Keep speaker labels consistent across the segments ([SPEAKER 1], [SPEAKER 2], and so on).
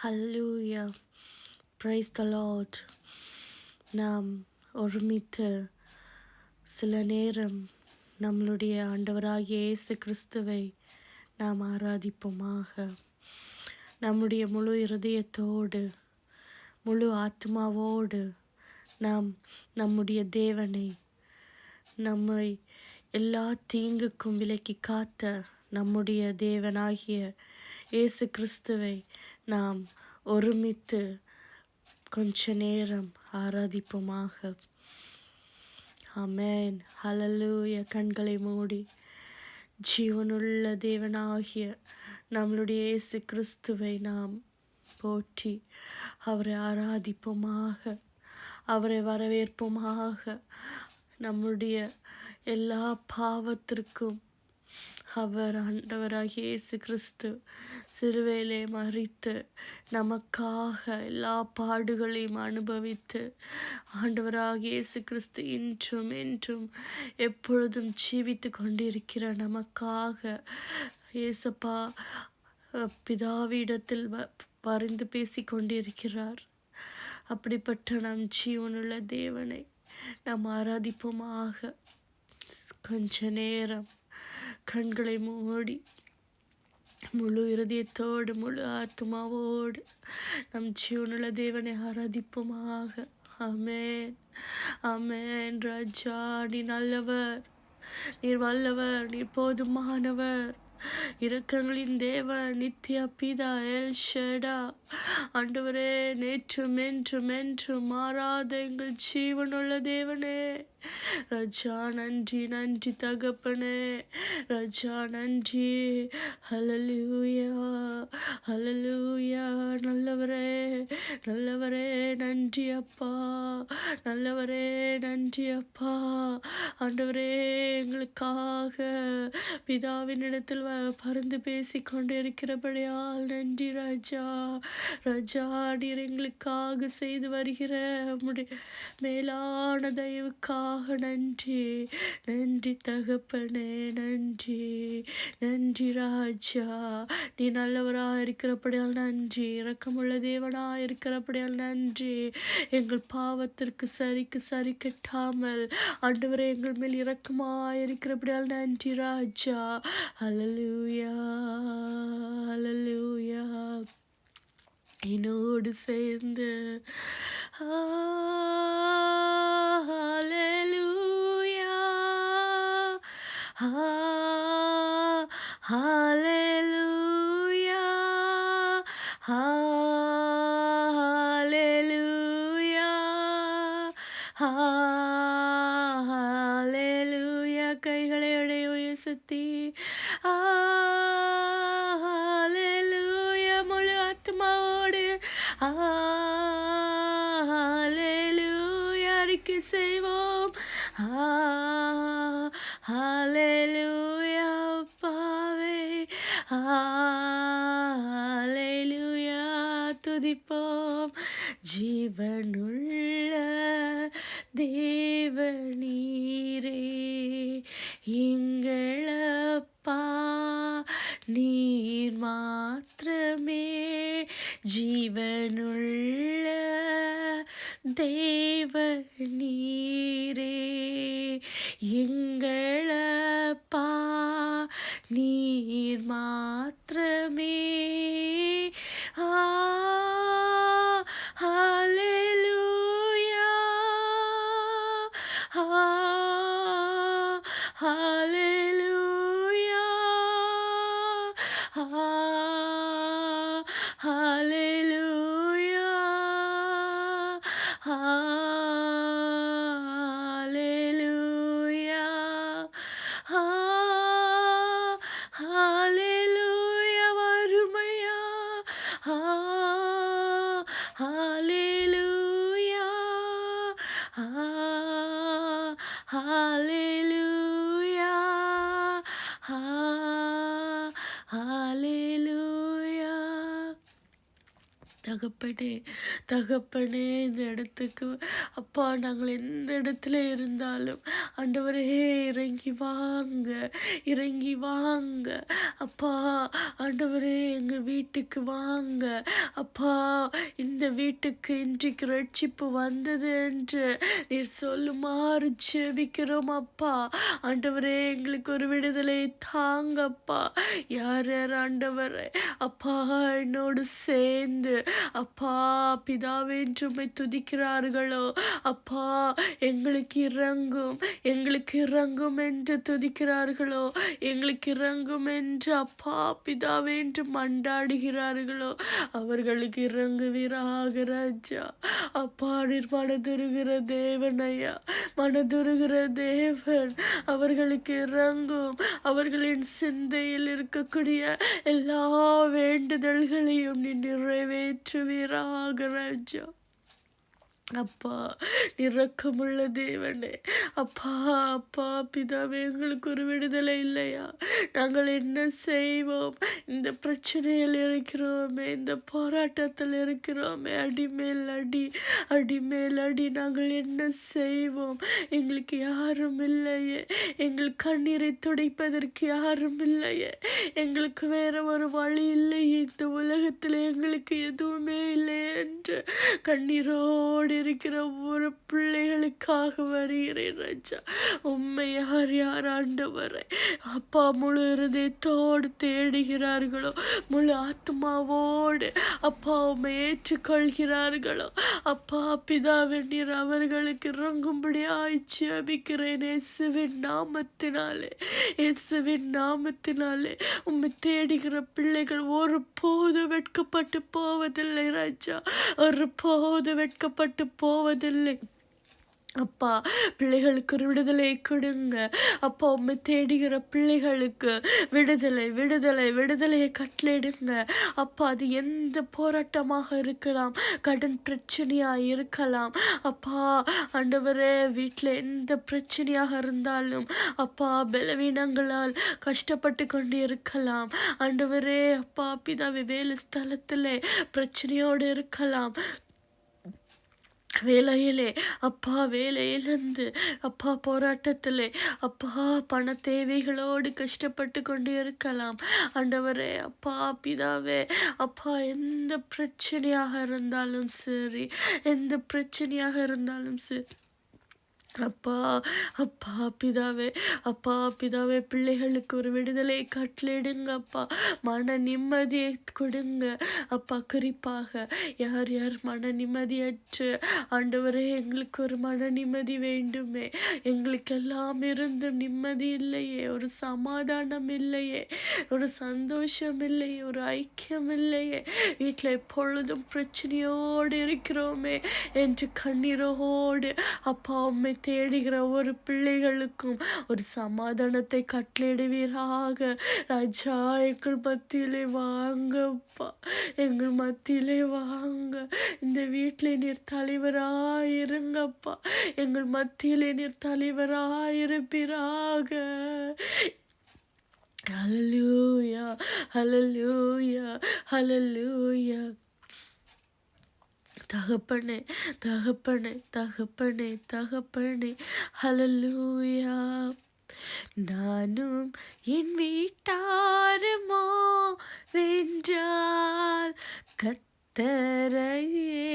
[SPEAKER 1] Hallelujah. Praise the Lord. நாம் ஒருமித்து சில நேரம் நம்மளுடைய ஆண்டவராகிய இயேசு கிறிஸ்துவை நாம் ஆராதிப்போமாக. நம்முடைய முழு இருதயத்தோடு முழு ஆத்மாவோடு நாம் நம்முடைய தேவனை, நம்மை எல்லா தீங்குக்கும் விலக்கி காத்த நம்முடைய தேவனாகிய இயேசு கிறிஸ்துவை நாம் ஒருமித்து கொஞ்ச நேரம் ஆராதிப்போமாக. ஆமென். ஹல்லேலூயா. கண்களை மூடி ஜீவனுள்ள தேவனாகிய நம்மளுடைய இயேசு கிறிஸ்துவை நாம் போற்றி அவரை ஆராதிப்போமாக, அவரை வரவேற்போமாக. நம்முடைய எல்லா பாவத்திற்கும் அவர் ஆண்டவராகிய இயேசு கிறிஸ்து சிலுவையிலே மரித்து நமக்காக எல்லா பாடுகளையும் அனுபவித்து ஆண்டவராகிய இயேசு கிறிஸ்து இன்றும் என்றும் எப்பொழுதும் ஜீவித்து கொண்டிருக்கிற நமக்காக இயேசப்பா பிதாவிடத்தில் பரிந்து பேசி கொண்டிருக்கிறார். அப்படிப்பட்ட நம் ஜீவனுள்ள தேவனை நாம் ஆராதிப்போமாக. கொஞ்ச நேரம் கண்களை மூடி முழு இருதயத்தோடு முழு ஆத்மாவோடு நம் ஜீவனுள்ள தேவனை ஆராதிப்போமாக. ஆமென், ஆமென். ராஜா, நீ நல்லவர், நீர் வல்லவர், நீர் போதுமானவர், இரக்கங்களின் தேவன், நித்திய பிதா, எல் ஷடா. ஆண்டவரே, நேற்றும் என்றும் என்றும் மாறாத எங்கள் ஜீவனுள்ள தேவனே, ராஜா நன்றி, நன்றி தகப்பனே, ராஜா நன்றி. ஹல்லேலூயா, ஹல்லேலூயா. நல்லவரே, நல்லவரே, நன்றி அப்பா, நல்லவரே, நன்றி அப்பா. ஆண்டவரே, எங்களுக்காக பிதாவின் இடத்தில் பரிந்து பேசி கொண்டு இருக்கிறபடியால் நன்றி ராஜா. ராஜா, நீர் எங்களுக்காக செய்து வருகிற உம்முடைய மேலான தயவுக்காக நன்றி, நன்றி தகப்பனே, நன்றி, நன்றி ராஜா. நீ நல்லவராக இருக்கிறபடியால் நன்றி, இரக்கமுள்ள தேவனாக இருக்கிறபடியால் நன்றி. எங்கள் பாவத்திற்கு சரிக்கு சரி கட்டாமல் ஆண்டவரே எங்கள் மேல் இரக்கமாக இருக்கிறபடியால் நன்றி ராஜா. ஹல்லேலூயா, ஹல்லேலூயா. என்னோடு சேர்ந்து ஹல்லேலூயா, ஹல்லேலூயா, ஹல்லேலூயா, ஹல்லேலூயா. கைகளை உயர்த்தி ஹல்லேலூயா முழு ஆத்மாவோடு ஹல்லேலூயா அறிக்கை செய்வோம். ஹல்லேலூயா அப்பாவே, ஹல்லேலூயா துதிப்போம். ஜீவனுள்ள தேவனீரே எங்களப்பா, நீர் மாத்திரமே ஜீவனுள்ள தேவனீரே எங்களப்பா, நீர் மாத்திரமே. ஹல்லேலூயா, ஹல்லேலூயா, ஹல்லேலூயா, ஹல்லேலூயா, ஹல்லேலூயா. வறுமையா, ஹல்லேலூயா, ஹல்லேலூயா, ஹல்லேலூயா. தகப்பனே, தகப்பனே, இந்த இடத்துக்கு அப்பா நாங்கள் எந்த இடத்துல இருந்தாலும் ஆண்டவரே இறங்கி வாங்க, இறங்கி வாங்க அப்பா. ஆண்டவரே எங்கள் வீட்டுக்கு வாங்க அப்பா. இந்த வீட்டுக்கு இன்றைக்கு ரட்சிப்பு வந்தது என்று நீர் சொல்லுமாறு ஜெபிக்கிறோம் அப்பா. ஆண்டவரே எங்களுக்கு ஒரு விடுதலை தாங்கப்பா. யார் யார் ஆண்டவரே அப்பா என்னோடு சேர்ந்து அப்பா பிதாவே என்று உம்மை துதிக்கிறார்களோ அப்பா, எங்களுக்கு இறங்கும், எங்களுக்கு இறங்கும் என்று துதிக்கிறார்களோ, எங்களுக்கு இறங்கும் என்று அப்பா பிதாவே என்று மண்டாடுகிறார்களோ அவர்களுக்கு இறங்குவீராக ராஜா. அப்பா நீர் மனதுருகிற தேவன் ஐயா, மனதுருகிற தேவன். அவர்களுக்கு இறங்கும், அவர்களின் சிந்தையில் இருக்கக்கூடிய எல்லா வேண்டுதல்களையும் நீ நிறைவேற்றுவீராக ராஜா. அப்பா இரக்கமுள்ள தேவனே அப்பா, அப்பா பிதாவே எங்களுக்கு ஒரு விடுதலை இல்லையா? நாங்கள் என்ன செய்வோம்? இந்த பிரச்சனையில் இருக்கிறோமே, இந்த போராட்டத்தில் இருக்கிறோமே, அடிமேல் அடி, அடிமேல் அடி. நாங்கள் என்ன செய்வோம்? எங்களுக்கு யாரும் இல்லையே, எங்கள் கண்ணீரை துடைப்பதற்கு யாரும் இல்லையே, எங்களுக்கு வேற ஒரு வழி இல்லையே, இந்த உலகத்தில் எங்களுக்கு எதுவுமே இல்லை என்று கண்ணீரோடு இருக்கிற ஒவ்வொரு பிள்ளைகளுக்காக வருகிறேன் ராஜா. உம்மை யார் யார் ஆண்டவரே அப்பா முழு இருதயத்தோடு தேடுகிறார்களோ, முழு ஆத்மாவோடு அப்பா உம்மை ஏற்றுக்கொள்கிறார்களோ அப்பா பிதாவே நீர் அவர்களுக்கு இறங்கும்படியாய் ஜெபிக்கிறேன் இயேசுவின் நாமத்தினாலே, இயேசுவின் நாமத்தினாலே. உம்மை தேடுகிற பிள்ளைகள் ஒருபோது வெட்கப்பட்டு போவதில்லை ராஜா, ஒருபோது வெட்கப்பட்டு போவதில்லை அப்பா. பிள்ளைகளுக்கு ஒரு விடுதலை கொடுங்க அப்பா. உம்மை தேடுகிற பிள்ளைகளுக்கு விடுதலை, விடுதலை, விடுதலையை கட்டளையிடுங்க அப்பா. அது எந்த போராட்டமாக இருக்கலாம், கடன் பிரச்சனையாக இருக்கலாம் அப்பா. ஆண்டவரே வீட்டில் எந்த பிரச்சனையாக இருந்தாலும் அப்பா, பலவீனங்களால் கஷ்டப்பட்டு கொண்டு இருக்கலாம் ஆண்டவரே அப்பா பிதாவே. வேலை ஸ்தலத்தில் பிரச்சனையோடு இருக்கலாம், வேலையிலே அப்பா, வேலையிலிருந்து அப்பா போராட்டத்திலே அப்பா பண தேவைகளோடு கஷ்டப்பட்டு கொண்டு இருக்கலாம் ஆண்டவரே அப்பா பிதாவே. அப்பா எந்த பிரச்சனையாக இருந்தாலும் சரி, எந்த பிரச்சனையாக இருந்தாலும் சரி அப்பா, அப்பா பிதாவே, அப்பா பிதாவே பிள்ளைகளுக்கு ஒரு விடுதலை கட்டளையிடுங்க அப்பா. மன நிம்மதியை கொடுங்க அப்பா. குறிப்பாக யார் யார் மன நிம்மதியற்று ஆண்டவரே எங்களுக்கு ஒரு மன நிம்மதி வேண்டுமே, எங்களுக்கெல்லாம் இருந்தும் நிம்மதி இல்லையே, ஒரு சமாதானம் இல்லையே, ஒரு சந்தோஷம் இல்லையே, ஒரு ஐக்கியம் இல்லையே, வீட்டில் எப்பொழுதும் பிரச்சனையோடு இருக்கிறோமே என்று கண்ணீரோடு அப்பா உம்மை தேடுகிற ஒரு பிள்ளைகளுக்கும் ஒரு சமாதானத்தை கட்டளையிடுவீராக ராஜா. எங்கள் மத்தியிலே வாங்கப்பா, எங்கள் மத்தியிலே வாங்க. இந்த வீட்டில் நீர் தலைவராயிருங்கப்பா, எங்கள் மத்தியிலே நீர் தலைவராயிருப்பீராக. ஹல்லேலூயா, ஹல்லேலூயா, ஹல்லேலூயா. தகப்பனே, தகப்பனே, தகப்பனே, தகப்பனே, ஹல்லேலூயா. நானும் என் வீட்டாருமோ வென்றால் கர்த்தரையே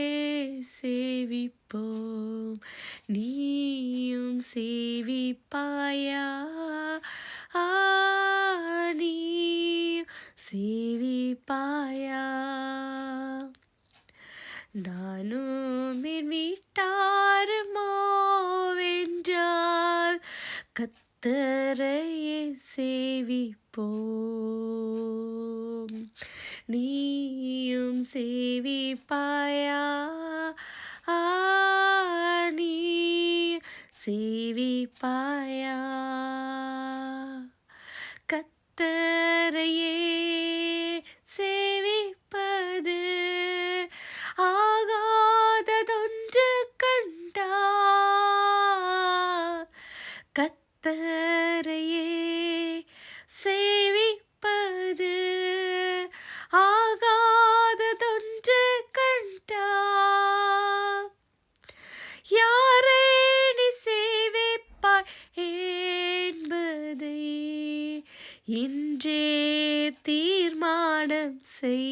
[SPEAKER 1] சேவிப்போம். நீயும் சேவிப்பாயா? நீயும் சேவிப்பாயா? நானும் என் வீட்டாருமோ வென்றால் கர்த்தரையே சேவிப்போம். நீயும் சேவிப்பாயா? நீ சேவிப்பாயா? கர்த்தரையே சேவிப்பது ஆகாததொன்று கண்டா. கர்த்தரையே சேவிப்பது ஆகாததொன்று கண்டா. பயணம் செய்